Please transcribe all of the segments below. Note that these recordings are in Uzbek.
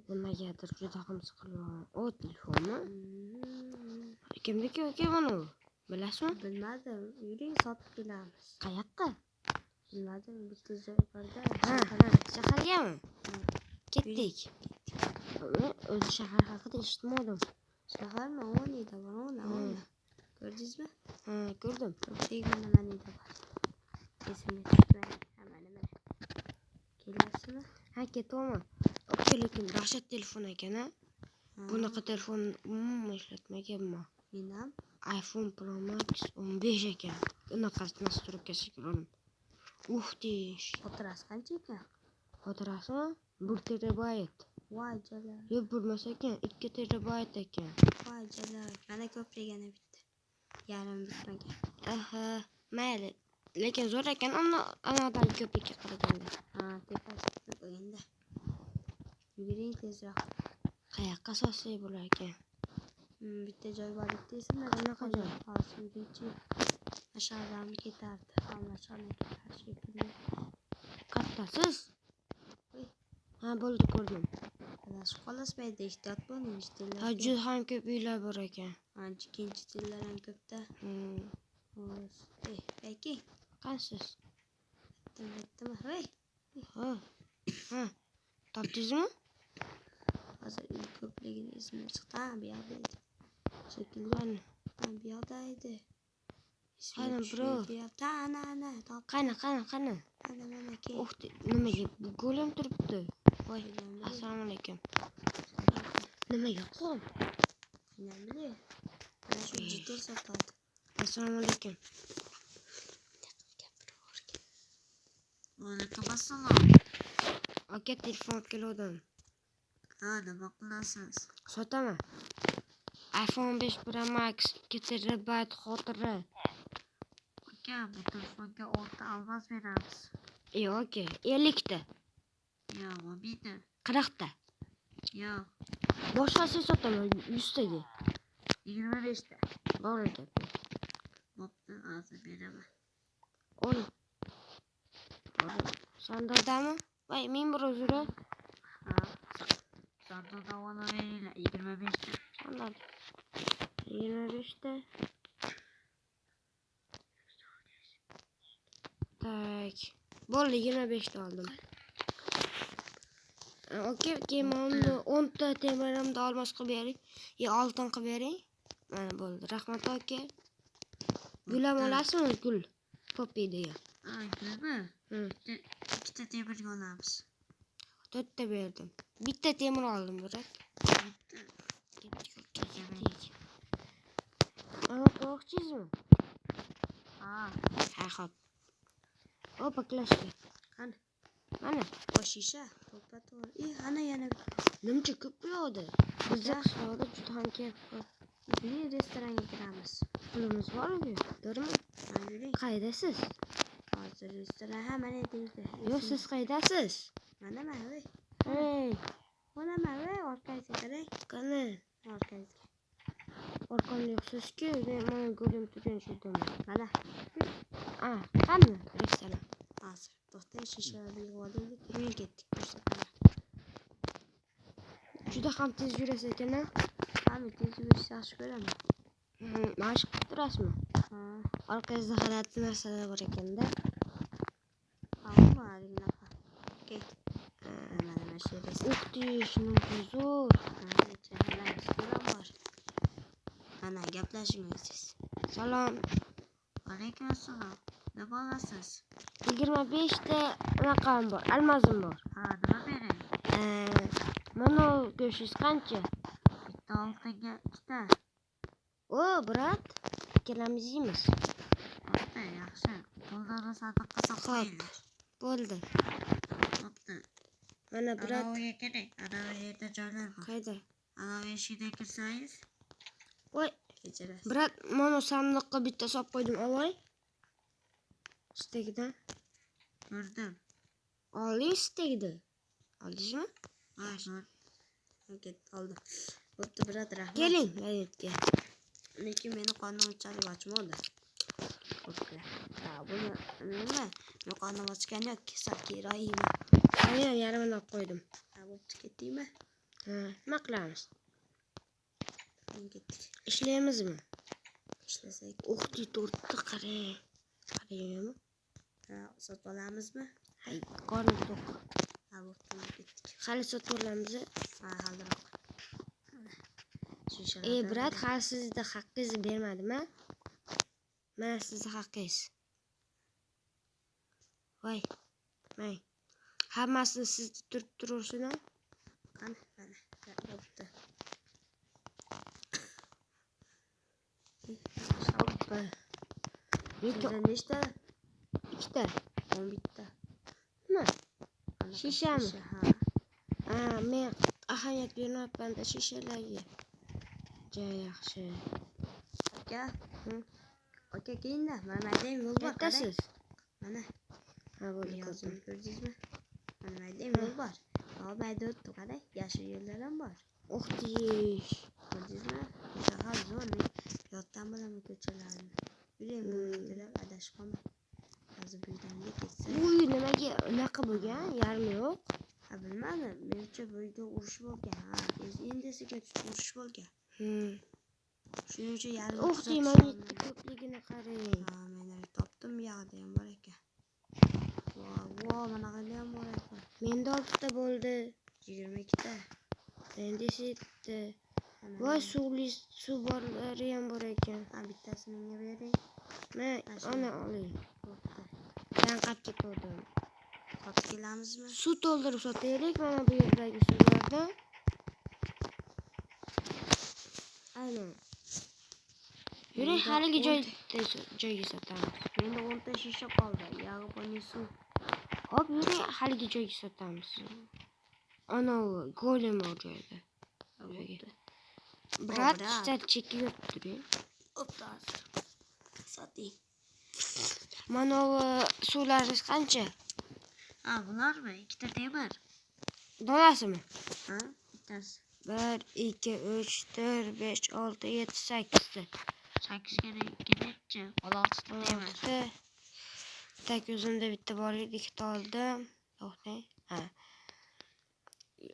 Nimagadir juda ham siqilgan. O telefonni. Kimniki ekan mana u? Bilasizmi? Bilmadim. Yuring sotib kelamiz. Qayoqqa? Bilmadim. Bitta joy borda. Shahargami? Ketdik. O'zi shahar haqida eshitmadim. Shaharmi? O'nida bor, o'na. Ko'rdingizmi? Ha, ko'rdim. Ko'pchilik nimanida bor. Esimga tushmaydi. Mana. Kelasizmi? Ha, ketaman. Lekin dahshat telefon ekan a. Bunaqa telefon umuman ishlatmaganman. Men ham iPhone Pro Max 15 ekan. Unaqasi nastroykasi ko'raman. Deysh. xotirasi qancha ekan? Xotirasimi? 1 terabayt. Voy jalal. Yo'q, bo'lmas ekan, 2 terabayt ekan. Voy jalal. Mana ko'prigini bitta. Yarim bitmagan. Aha, mayli. Lekin zo'r ekan, anadan ko'prikka qaraganda. Ha, tepasida qo'yinda. Yuguring tezroq. Qayoqqa so'zli bo'lar ekan? Bitta joy bor deysizmi? Qanaqa joy? Hozir yuruvchi aşağıdan ketardi. Anlaşalım ketar. Kattasiz? Ha, bo'ldi, ko'rdim. Adashib qolasiz, ehtiyot bo'ling, jiddiy. Ha, juda ham ko'p uylar bor ekan. Ikkinchi tillar ham ko'pda. Peki. Qansiz? Bittami? Voy. Ha. Topdingizmi? Hozir uy ko'pligini ismi chiqdi. Ha, bu yoqda edi. Shekilli. Ha, bu yoqda edi. Qani, bro. Ana. Qani. Mana ke. Nimaga go'lim turibdi? Voy, assalomu alaykum. Nimaga qo'm? Nima? Mana shu jitor sotadi. Assalomu alaykum. Alaykum assalom. Aka, telefon keldim. Ha, nima qilasiz? Sotaman. iPhone 5 Pro Max 2 terabayt xotira. Aka, bu telefonga 10 ta almaz beramiz. Yo'q, aka, 50 ta. Yo'q, bo'lmaydi. 40 ta. Yo'q. Boshqasini sotaman 100 taga. 25 ta. Bor ekan. Bo'pti, hozir beraman. Ol. Sandaldami? Voy, men bir uzra. Ha. Sandalda ona veringlar 25 ta. Sandal. 25 ta. Tak. Bo'ldi, 25 ta oldim. Okey, keyin 10 ta temirimni olmos qilib bering. Oltin qilib bering. Mana bo'ldi. Rahmat aka. Gul ham olasizmi? Gul. Popiydi. Gulmi? Ikkita temirga olamiz. 4 ta berdim. Bitta temir oldim, biroq. Ana qo'rqchizmi? Ha, xo'p. O, baklashga. qani? Mana, Shisha, to'ppa-to'g'ri. Ana yana nimcha ko'p yo'qdi. Bizda qishloqda juda ham ko'p. Yuring, restoranga kiramiz. Pulimiz bormi? Durmi? Ha, yuring. Qaydasiz? Hozir restoran ha mana deydi. Yo'q, siz qaydasiz? Mana, voy. Hey, Mana, voy, orqangizga qarang. qani? Orqangizga. Orqamda yo'qsiz-ku, men mana go'lim turgan joydaman. Mana. Qani restoran? Hozir. To'xtang, shishalarni yig'ib olaylik. Yuring ketdik, ko'rsataman. Juda ham tez yurasiz ekan-a? Hamma tez yurishni yaxshi ko'raman. Mashq qilib turasizmi? Ha. Orqangizda g'alati narsalar bor ekanda. Almaringlar. Ket. Mana shu restoran. Zo'r. Ana gaplashmaysiz. Salom. Alaykum assalom. Nima olasiz? 25 ta raqam bor, almazim bor. Ha, nima bering? Mana go'shingiz qancha? Bitta oltinga 2 ta. O, brat, ikkalamiz yeymiz. Bo'pti, yaxshi. Pullarni sandiqqa solib Bo'ldi. Bo'pti. Mana brat. Anaviga keling. Ana yerda joylar bor. Qayda? Ana eshikdan kirsangiz. Voy, kechirasiz. brat, mana sandiqqa bitta solib qo'ydim, avay. Stegida. Ko'rdim. Oling stegida. Oldingizmi? Ha, oldim. Bo'pti, brat, rahmat. Keling, mayetga. Lekin meni qornim ochadi, ochmadi. Bo'pti. Ha, buni nima? Men qornim ochgan yo'q, sakirayman. Aynan yarimini olib qo'ydim. Ha, bo'pti, ketdingmi? Ha, nima qilamiz? Ketdik. Ishlaymizmi? Ishlasak. O'xti tortdi qarang. Qaraymi? Ha, sotib olamizmi? Hay, qornim to'q. Ha, bo'pti, ketdik. Hali sotib olamiz. Ha, haliroq. Brat, hali sizda haqqingizni bermadim-a? Mana sizni haqqingiz. Voy. May. Hammasini sizda turib turursin-a? Qani, mana, bo'pti. Hoppa. Sizda nechta? 2 ta. 11 ta. Nima? Anaqa Shishami? shisha, ha. Ha, men ahamiyat bermayapman-da shishalarga. Juda yaxshi. Aka. Hı? Aka, keyinda. Mana maydam yo'l bor. Qayertasiz? Mana. Ha, bo'ldi, Yozdim, ko'rdim. ko'rdingizmi? Mana maydam yo'l bor. Ha, mayda o'tdi qarang. Yashil yo'llar ham bor. O'xtish. Ko'rdingizmi? Shahar zo'r. Yotdan bilaman ko'chalarni. Yuring, bu yerdalar adashib qolmang. Hozir bu yerdan ketsa. Bu uy nimaga unaqa bo'lgan? Yarmi yo'q. Ha, bilmadim. Menimcha bu yerda urush bo'lgan. Ha, endisiga urush bo'lgan. Shuning uchun yarim O'xti, magnitni ko'pligini qarang. Ha, men topdim, bu yoqda ham bor ekan. Vo, mana qayerda ham bor ekan. Menda 6 ta bo'ldi. 22 ta. Endi 7. Voy, suv borlari ham bor ekan. Ha, bittasini menga bering. Men ana oling. Bo'pti. Men qatga qo'ydim. Sotib kelamizmi? Suv to'ldirib sotaylik mana bu yerdagi suvlardan. Ana. Yuring, haligi joyga sotamiz. Menda 10 ta shisha qoldi. Yog'li suv. Hop, yuring, haligi joyga sotamiz. Ana u golem bor joyda. Brat, sal chekib yotdi. Bo'pti. Soting. Mana bu suvlaringiz qancha? Ha, bularmi? 2 ta temir. Donasimi? Ha, bittasi. 1, 2, 3, 4, 5, 6, 7, 8 ta. 8 ga nechi? 16 ta temir. 6. Tak o'zimda bitta bor edi, 2 ta oldim. To'xtang. Ha.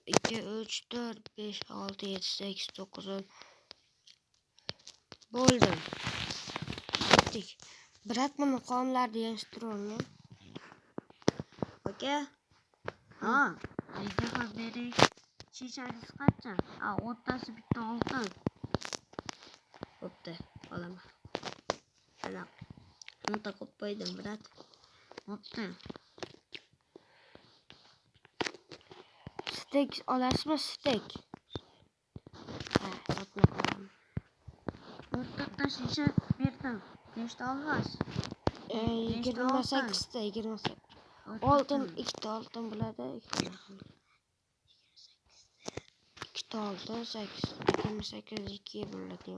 2, 3, 4, 5, 6, 7, 8, 9, 10. Bo'ldim. Bitdik. Brat, buni qonlarni yig'ishtirolgan. Aka. Ha, menga ham bering. Shishangiz qancha? Ha, 10 tasi bitta oltin. Bo'pti, olaman. Ana, 10 ta qo'yib qo'ydim, brat. Bo'pti. Stek olasizmi, stek? Ha, sotma qo'yaman. 4 ta shisha berdim. Nechta olmas? 28 ta, 28. Oltin 2 ta oltin bo'ladi. 2 ta oltin, 8, 28 2 bo'ladi.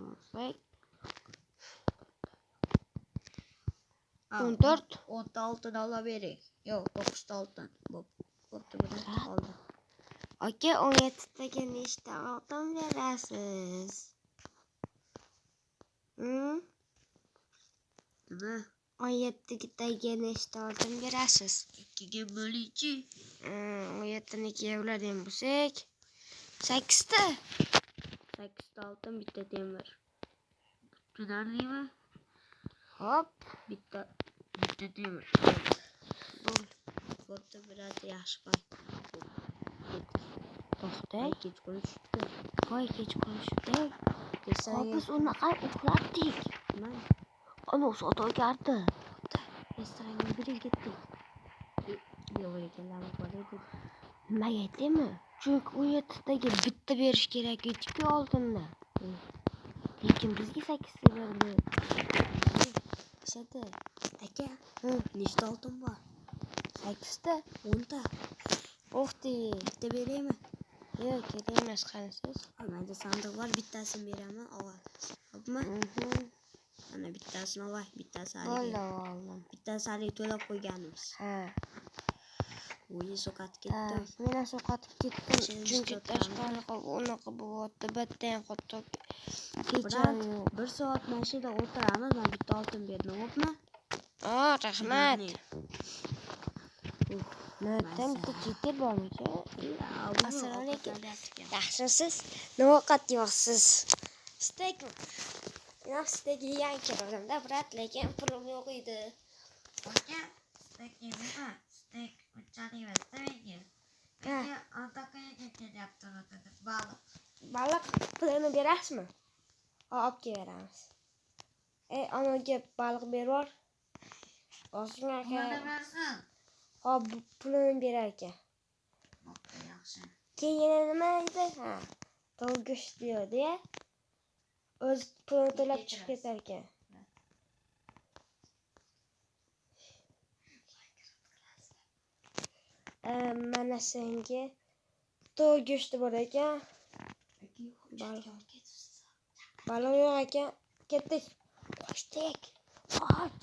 14. 10 ta oltin olib bering. Yo'q, 9 ta oltin. Bo'pti, brat, oldim. Aka, 17 taga nechta oltin berasiz? Nima? 17 taga nechta oltin berasiz? 2 ga bo'lingchi. 17 ni 2 ga bo'ladigan bo'lsak, 8 ta. 8 ta oltin, bitta temir. Tushunarlimi? Hop, Bitta temir. Bo'pti, brat, yaxshi qo'y. to'xtang. Kech qolishdi. Voy, kech qolishdi. Kesaga. Biz unaqa uxlatdik. Mana, Ana savdogardi. restoranga birga ketdik. Yo'q ekanlar bor edi. Nimaga aytaymi? Chunki u yerdaga bitta berish kerak edi-ku oltinni. Lekin bizga 8 ta berdi. Ishadi. Aka, Hı, nechta oltin bor? 8 ta. 10 ta. O'xti. Bitta beraymi? Yo'q, kerak emas, qanisiz? Mayda sandiq bor, bittasini beraman, olasiz. Xo'pmi? Mana bittasini olay, bittasi Bo'ldi, hali. oldim. Bittasi hali to'lab qo'yganimiz. Ha. O'yi so'qatib Ha, ketdim. men ham qotib ketdim. Seni Chunki ishlatamni. tashqariga unaqa bo'lyapti. Bitta ham qotib Brat, kecham yo'q. 1 soat mashina o'tiramiz, men bitta oltin berdim, xo'pmi? Rahmat. Nöten bitta chetir bormikan? Assalomu alaykum. Yaxshi. Yaxshimisiz? Nima ovqat yeyapsiz? Steakmi? Men steak yegan keldimda, brat, lekin pulim yo'q edi. Aka, steak yedingmi? Steak unchalik emasda menga Antakiyaga kelyapti dedi. Baliq pulini berasizmi? Olib kelaveramiz. Anaga baliq berib yubor. Ozgina aka. Pulini bersin. Hop, pulini berar ekan. Bo'pti, yaxshi. Keyin nima edi? Ha, tol go'sht deydi-ya. O'z pulini to'lab chiqib ketar ekan. Mana senga tol go'shti bor ekan. Baliq yo'q ekan. Ketdik. Qochdik. Qoch.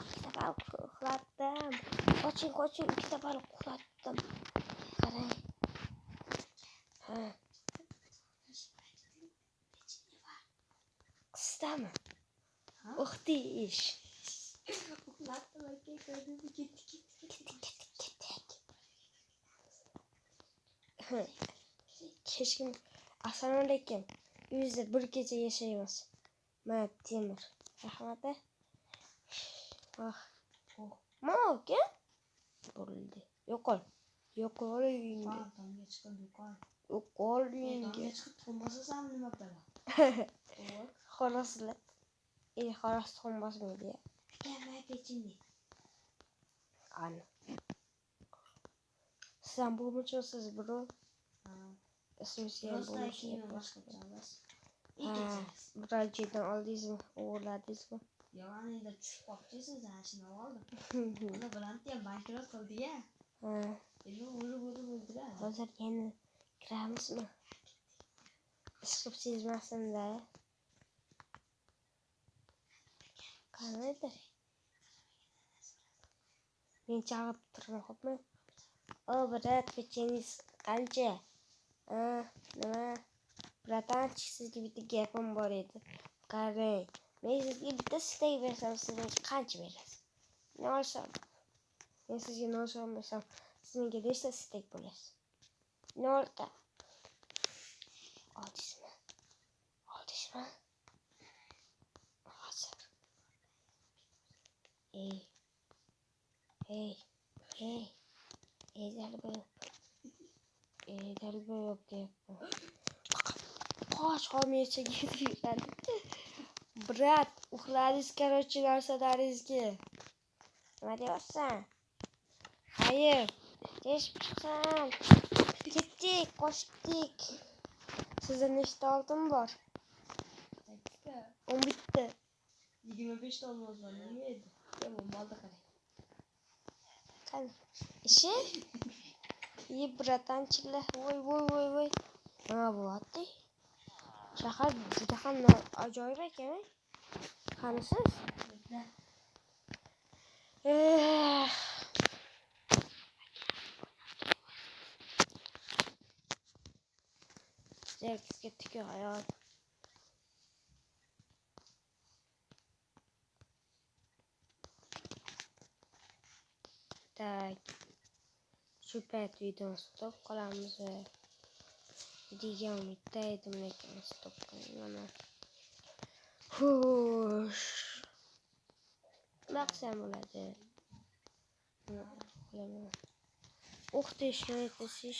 Ikkita baliq uxlatdim. Qoching. Ikkita baliq uxlatdim. Qarang. Ha. Qisdami? Uxtish. Uxlatdim aka, ko'rdim. Ketdik. Hech kim. Assalomu alaykum. Uyingizda bir kecha yashaymiz. Mana temir. Rahmat. Ma aka? Bo'ldi. Yo'qol uyingga. Tomga chiqib yo'qol. Yo'qol uyingga. Tomga chiqib qo'ymasa ham nima qiladi? Xoroslar. Xoros qo'ymasmaydi. Kamay pechini. Ana. Siz ham bo'lmoqchisiz, bro? Ismingiz ham Birinchidan oldingizmi? O'g'irladingizmi? Yo'q, anida tushib qolibsiz, shuni oldim. Uni bilan ham bankrot qildi-ya. Endi o'lib. Hozir yana kiramizmi? Ishqib sezmasin-da. Qanaydir? Men chaqirib turaman, xo'pmi? Brat, pechenniz qancha? Nima? Bratan, sizga bitta gapim bor edi. Qarang, men sizga bitta steak bersam, siz menga qancha berasiz? Ne olsam? Men sizga ne olsam bersam, siz menga nechta steak bo'lasiz? Ne olta? Oldingizmi? Hozir. Dalba yo'q deyapman. Qoch, homiyachaga yetib. Brat, uxladingiz, короче, narsalaringizga. Nima deyapsan? Hayır. Tez chiqsin. Ketdik, qochdik. Sizda nechta oltin bor? 11 ta. 25 ta olmos bor. Nima edi? Yomon bo'ldi qarang. Qani? Ishi? Bratanchiklar. Voy. Nima bo'lyapti? Shahar juda ham ajoyib ekan. Qanisiz? Zerkizga tikka hayot. Tak. Shu payt videoni stop qilamiz. Degan umidda edim, lekin stop qilmayman. Xush. Maqsam bo'ladi. Uxtish, nima etasiz?